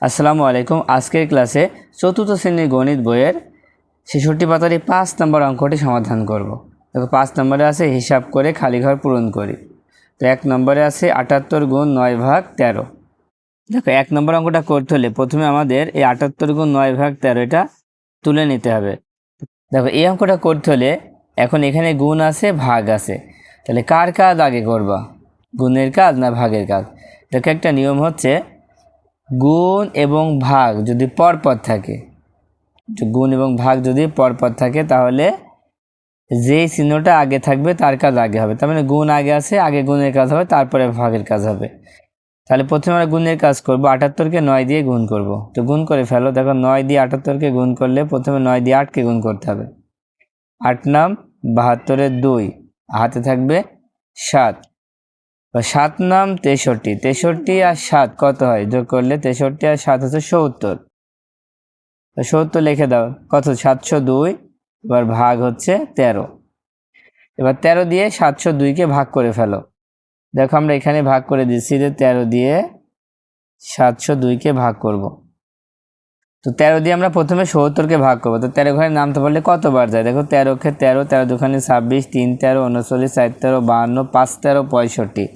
আসসালামু আলাইকুম। আজকের ক্লাসে চতুর্থ শ্রেণীর গণিত বইয়ের ৬৬ পাতার ৫ নম্বর অঙ্কটি সমাধান করব। দেখো ৫ নম্বরে আছে হিসাব করে খালি ঘর পূরণ করি। তো ১ নম্বরে আছে ৭৮ গুণ ৯ ভাগ ১৩। দেখো ১ নম্বর অঙ্কটা করতে হলে প্রথমে আমাদের এই ৭৮ গুণ ৯ ভাগ ১৩ এটা তুলে নিতে হবে। দেখো এই অঙ্কটা করতে হলে এখন এখানে গুণ আছে ভাগ আছে, তাহলে কার কাজ আগে করবা, গুণের কাজ না ভাগের কাজ? দেখো একটা নিয়ম হচ্ছে গুণ এবং ভাগ যদি পরপর থাকে, গুণ এবং ভাগ যদি পরপর থাকে তাহলে যেই চিহ্নটা আগে থাকবে তার কাজ আগে হবে। তার মানে গুণ আগে আছে, আগে গুণের কাজ হবে, তারপরে ভাগের কাজ হবে। তাহলে প্রথমে আমরা গুণের কাজ করব, ৭৮কে ৯ দিয়ে গুণ করব। তো গুণ করে ফেলো। দেখো ৯ দিয়ে ৭৮কে গুণ করলে প্রথমে ৯ দিয়ে ৮কে গুণ করতে হবে। ৮ নাম ৭২-এর ২, হাতে থাকবে ৭। ৭ নাম ৬৩, ৬৩ আর ৭ কত হয়? যোগ করলে ৬৩ আর ৭ হচ্ছে ৭০। ৭০ লিখে দাও। কত? ৭০২। এবার ভাগ হচ্ছে ১৩। এবার ১৩ দিয়ে ৭০২কে ভাগ করে ফেলো। দেখো আমরা এখানে ভাগ করে দিচ্ছি যে ১৩ দিয়ে ৭০২কে ভাগ করব। তো ১৩ দিয়ে আমরা প্রথমে ৭০কে ভাগ করবো। তো ১৩ ঘরে নামতে পারলে কতবার যায়? দেখো ১৩কে ১৩, ১৩ দুখানে ২৬, ৩ ১৩, ৩৯, ৪ ১৩, ৫২, ৫ ১৩, ৬৫।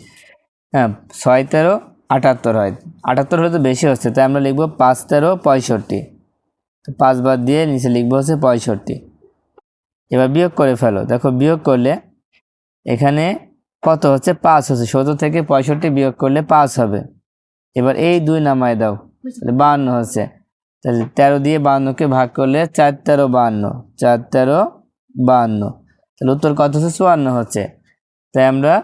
হ্যাঁ, ৬ ১৩ ৭৮ হয়। ৭৮ হলে তো বেশি হচ্ছে, তাই আমরা লিখবো ৫ ১৩ ৬৫। তো ৫ বাদ দিয়ে নিচে লিখবো হচ্ছে ৬৫। এবার বিয়োগ করে ফেলো। দেখো বিয়োগ করলে এখানে কত হচ্ছে? ৫ হচ্ছে। ৭০ থেকে ৬৫ বিয়োগ করলে ৫ হবে। এবার এই ২ নামায় দাও, তাহলে ৫২ হচ্ছে। তাহলে ১৩ দিয়ে ৫২কে ভাগ করলে ৪ ১৩ ৫২, ৪ ১৩ ৫২। তাহলে উত্তর কত হচ্ছে? ৫৪ হচ্ছে। তাই আমরা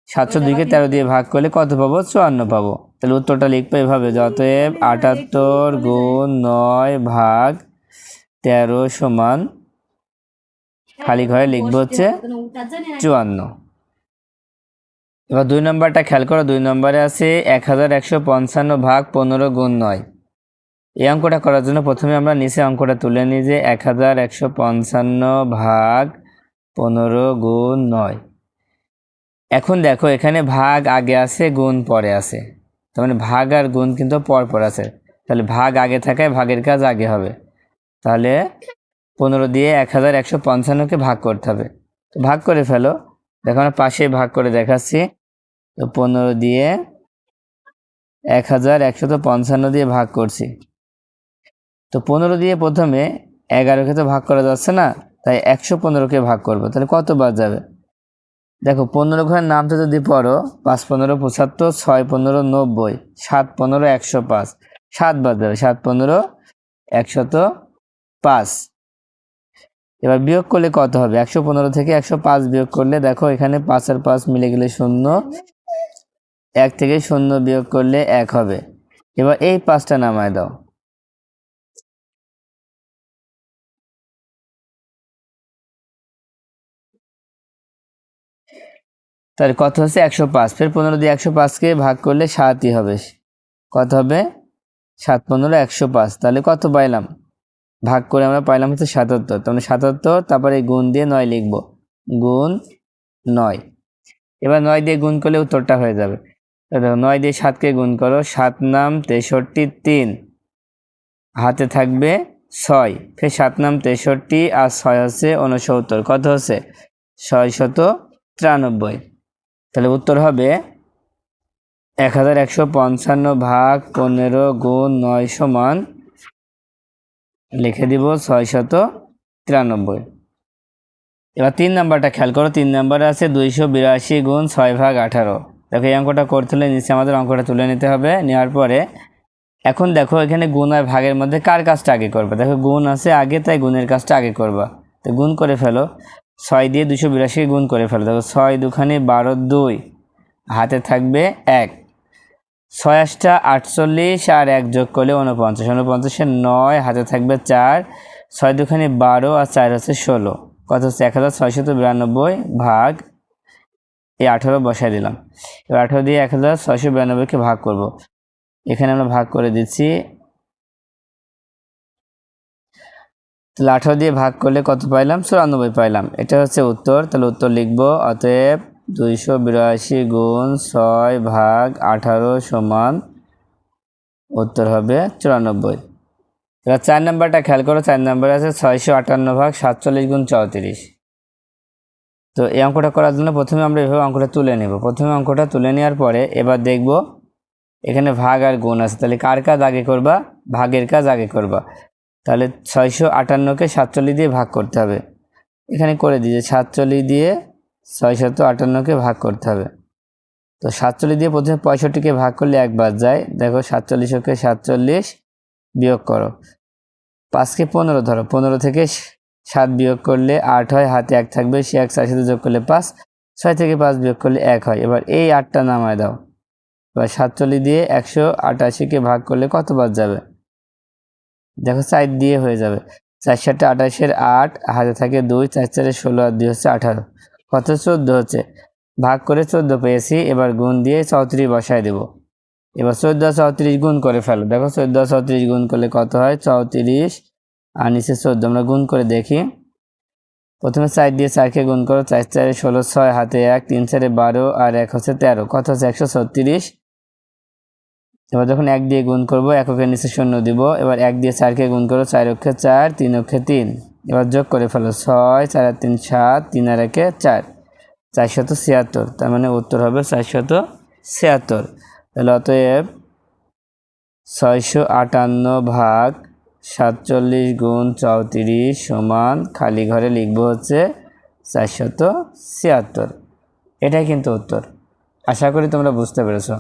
৭০২কে ১৩ দিয়ে ভাগ করলে কত পাবো? ৫৪ পাবো। তাহলে উত্তরটা লিখবো এভাবে, অতএব ৭৮ গুণ ৯ ভাগ ১৩ সমান, খালি ঘরে লিখবো হচ্ছে ৫৪। এবার ২ নম্বরটা খেয়াল করো। ২ নম্বরে আছে ১১৫৫ ভাগ ১৫ গুণ ৯। এই অঙ্কটা করার জন্য প্রথমে আমরা নিচে অঙ্কটা তুলে নিই যে ১১৫৫ ভাগ ১৫ গুণ ৯। এখন দেখো এখানে ভাগ আগে আছে, গুণ পরে আছে। তার মানে ভাগ আর গুণ কিন্তু পর আছে। তাহলে ভাগ আগে থাকায় ভাগের কাজ আগে হবে। তাহলে ১৫ দিয়ে ১১৫৫কে ভাগ করতে হবে। তো ভাগ করে ফেলো। দেখো আমরা পাশে ভাগ করে দেখাচ্ছি। তো ১৫ দিয়ে ১১৫৫ দিয়ে ভাগ করছি। তো ১৫ দিয়ে প্রথমে ১১কে তো ভাগ করা যাচ্ছে না, তাই ১১৫কে ভাগ করবো। তাহলে কত বাদ যাবে? দেখো ১৫ ঘরের নামটা যদি পড়ো, ৫ ১৫ ৭৫, ৬ ১৫ ৯০, ৭ ১৫ ১০৫। ৭ বাদ যাবে, ৭ ১৫ ১০৫। এবার বিয়োগ করলে কত হবে? ১১৫ থেকে ১০৫ বিয়োগ করলে দেখো এখানে ৫ আর ৫ মিলে গেলে ০, ১ থেকে ০ বিয়োগ করলে ১ হবে। এবার এই ৫টা নামায় দাও। তাহলে কত হচ্ছে? ১০৫। ফের ১৫ দিয়ে ১০৫কে ভাগ করলে ৭ই হবে। কত হবে? ৭ ১৫ ১০৫। তাহলে কত পাইলাম? ভাগ করে আমরা পাইলাম হচ্ছে ৭৭। তাহলে ৭৭, তারপরে গুণ দিয়ে ৯ লিখব, গুণ ৯। এবার ৯ দিয়ে গুণ করলে উত্তরটা হয়ে যাবে। দেখো ৯ দিয়ে ৭কে গুণ করো, ৭ নাম ৬৩, ৩ হাতে থাকবে ৬, ফের ৭ নাম ৬৩ আর ৬ হচ্ছে ৬৯। কত হচ্ছে? ৬৯৩। তাহলে উত্তর হবে ১১৫৫ ভাগ ১৫ গুণ ৯ সমান, লিখে দিব ৬৯৩। এবার ৩ নাম্বারটা খেয়াল করো। ৩ নাম্বারে আছে ২৮২ গুণ ৬ ভাগ ১৮। দেখো এই অঙ্কটা করতে হলে নিচে আমাদের অঙ্কটা তুলে নিতে হবে। নেওয়ার পরে এখন দেখো এখানে গুণ আর ভাগের মধ্যে কার কাজটা আগে করবে? দেখো গুণ আছে আগে, তাই গুণের কাজটা আগে করবা। তো গুণ করে ফেলো। ৬ দিয়ে ২৮২কে গুণ করে ফেলো। দেখো ৬ দুখানে ১২, ২ হাতে থাকবে ১। ৬ ৮টা ৪৮ আর ১ যোগ করলে ৪৯, ৪৯-এর ৯ হাতে থাকবে ৪, ৬ দুখানে ১২ আর ৪ হচ্ছে ১৬। কত হচ্ছে? ১৬৯২ ভাগ এই ১৮ বসাই দিলাম। এবার ১৮ দিয়ে ১৬৯২কে ভাগ করব। এখানে আমরা ভাগ করে দিচ্ছি। তাহলে ১৮ দিয়ে ভাগ করলে কত পাইলাম? ৯৪ পাইলাম। এটা হচ্ছে উত্তর। তাহলে উত্তর লিখব, অতএব ২৮২ গুণ ৬ ভাগ ১৮ সমান উত্তর হবে 94। এবার 4 নম্বরটা খেয়াল করো। 4 নম্বরে আছে 658 ভাগ 47 গুণ 34। তো এই অঙ্কটা করার জন্য প্রথমে আমরা এভাবে অঙ্কটা তুলে নেব। প্রথমে অঙ্কটা তুলে নেওয়ার পরে এবার দেখব এখানে ভাগ আর গুণ আছে, তাহলে কার কাজ আগে করবা? ভাগের কাজ আগে করবা। তাহলে 658কে 47 দিয়ে ভাগ করতে হবে। এখানে করে দিয়েছে 47 দিয়ে 658কে ভাগ করতে হবে। তো 47 দিয়ে প্রথমে 65কে ভাগ করলে 1 বাদ যায়। দেখো 47কে 47 বিয়োগ করো, 5কে 15 ধরো, 15 থেকে 7 বিয়োগ করলে 8 হয়, হাতে 1 থাকবে, সে 1 4 সাথে যোগ করলে 5, 6 থেকে 5 বিয়োগ করলে 1 হয়। এবার এই 8টা নামায় দাও। এবার 47 দিয়ে 188কে ভাগ করলে কত বাদ যাবে? দেখো 4 দিয়ে হয়ে যাবে। 4 7 28-এর 8, হাতে থাকে 2, 4 4 16 আর 2 হচ্ছে 18, কত? 14 হচ্ছে। ভাগ করে 14 পেয়েছি। এবার গুণ দিয়ে 34 বসায় দেব। এবার 14 আর 34 গুণ করে ফেলো। দেখো 14 আর 34 গুণ করলে কত হয়? 34 আর নিচে 14। আমরা গুণ করে দেখি। প্রথমে 4 দিয়ে 4কে গুণ করো, 4 4 16, 6 হাতে 1, 3 4 12 আর 1 হচ্ছে 13, কত হচ্ছে? 136। এবার যখন 1 দিয়ে গুণ করবো, এককের নিচে 0 দিব। এবার 1 দিয়ে 4কে গুণ করো, 4 অক্ষে 4, 3 অক্ষে 3। এবার যোগ করে ফেলো, 6 4 আর 3 7, 3 আর 1 4, 476। তার মানে উত্তর হবে 476। তাহলে অতএব 658 ভাগ 47 গুণ 34 সমান খালি ঘরে লিখবো হচ্ছে 476। এটাই কিন্তু উত্তর। আশা করি তোমরা বুঝতে পেরেছো।